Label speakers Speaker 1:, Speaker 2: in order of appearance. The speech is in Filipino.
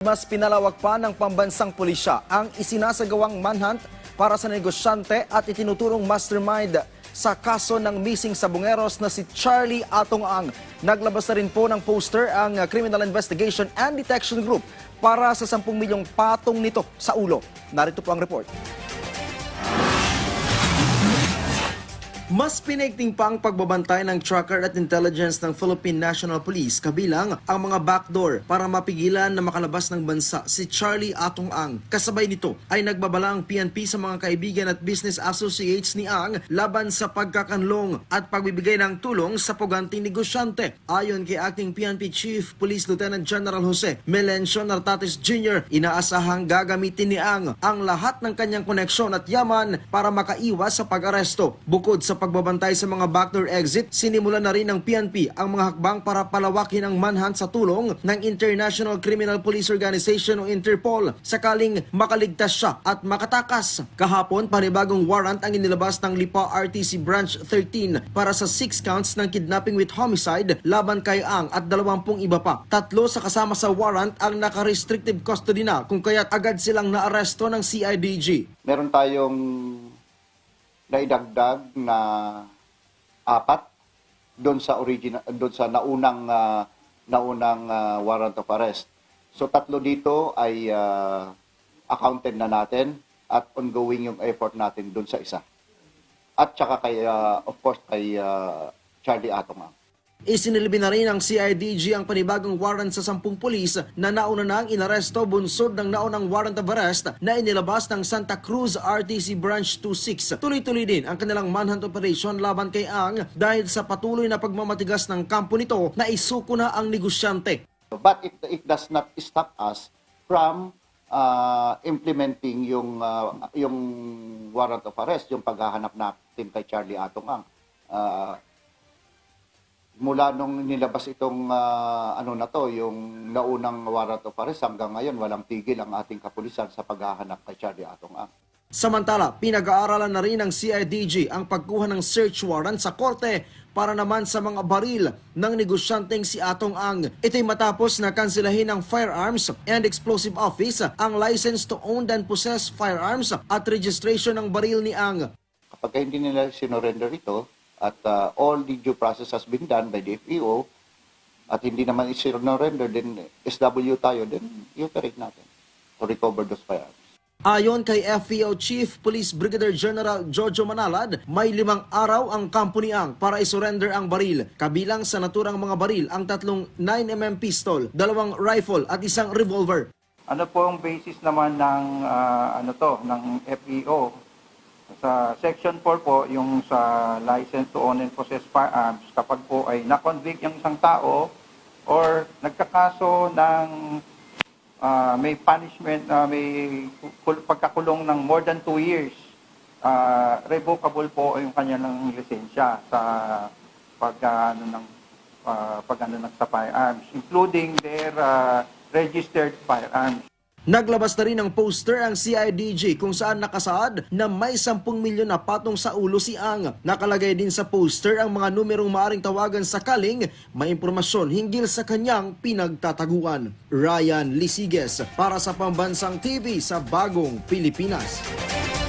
Speaker 1: Mas pinalawak pa ng pambansang pulisya ang isinasagawang manhunt para sa negosyante at itinuturong mastermind sa kaso ng missing sabongeros na si Charlie Atong-Ang. Naglabas na rin po ng poster ang Criminal Investigation and Detection Group para sa 10 milyong patong nito sa ulo. Narito po ang report. Mas pinigting pa ang pagbabantay ng tracker at intelligence ng Philippine National Police kabilang ang mga backdoor para mapigilan na makalabas ng bansa si Charlie Atong-Ang. Kasabay nito ay nagbabala ang PNP sa mga kaibigan at business associates ni Ang laban sa pagkakanlong at pagbibigay ng tulong sa puganting negosyante. Ayon kay Acting PNP Chief Police Lieutenant General Jose Melencio Nartates Jr., inaasahang gagamitin ni Ang lahat ng kanyang koneksyon at yaman para makaiwas sa pag-aresto. Bukod sa pagbabantay sa mga backdoor exit, sinimulan na rin ng PNP ang mga hakbang para palawakin ang manhunt sa tulong ng International Criminal Police Organization o Interpol sakaling makaligtas siya at makatakas. Kahapon, panibagong warrant ang inilabas ng Lipa RTC Branch 13 para sa 6 counts ng kidnapping with homicide laban kay Ang at 20 iba pa. 3 sa kasama sa warrant ang naka-restrictive custody na kung kaya't agad silang naaresto ng CIDG.
Speaker 2: Meron tayong naidagdag na 4 doon sa naunang warrant of arrest. So 3 dito ay accounted na natin at ongoing yung effort natin doon sa isa. At saka kay of course kay Charlie Atong-Ang.
Speaker 1: Isinilbi na rin ng CIDG ang panibagong warrant sa 10 pulis na nauna nang inaresto bunsod ng naunang warrant of arrest na inilabas ng Santa Cruz RTC Branch 26. Tuloy-tuloy din ang kanilang manhunt operation laban kay Ang dahil sa patuloy na pagmamatigas ng kampo nito na isuko na ang negosyante.
Speaker 2: But it does not stop us from implementing yung warrant of arrest, yung paghahanap natin kay Charlie Atong-Ang. Mula nung nilabas itong yung naunang warrant of arrest hanggang ngayon walang tigil ang ating kapulisan sa paghahanap kay Charlie Atong-Ang.
Speaker 1: Samantala, pinag-aaralan na rin ng CIDG ang pagkuha ng search warrant sa korte para naman sa mga baril ng negosyanteng si Atong-Ang. Ito'y matapos na kansilahin ng Firearms and Explosive Office ang license to own and possess firearms at registration ng baril ni Ang.
Speaker 2: Kapag hindi nila sinorender ito, at all the due process has been done by the FEO at hindi naman is-surrender, then SW tayo, then i-operate natin to recover those firearms.
Speaker 1: Ayon kay FEO Chief Police Brigadier General Jojo Manalad, may 5 araw ang kampo ni Ang para isurrender ang baril. Kabilang sa naturang mga baril ang 3 9mm pistol, 2 rifle at 1 revolver.
Speaker 3: Ano po ang basis naman ng ng FEO? Sa Section 4 po, yung sa license to own and possess firearms, kapag po ay na-convict yung isang tao or nagkakaso ng may punishment, may pagkakulong ng more than 2 years, revocable po yung kanyang lisensya sa sa firearms, including their registered firearms.
Speaker 1: Naglabas na rin ng poster ang CIDG kung saan nakasaad na may 10 milyon na patong sa ulo si Ang. Nakalagay din sa poster ang mga numerong maaring tawagan sakaling may impormasyon hinggil sa kanyang pinagtataguan. Ryan Lisiges para sa Pambansang TV sa Bagong Pilipinas.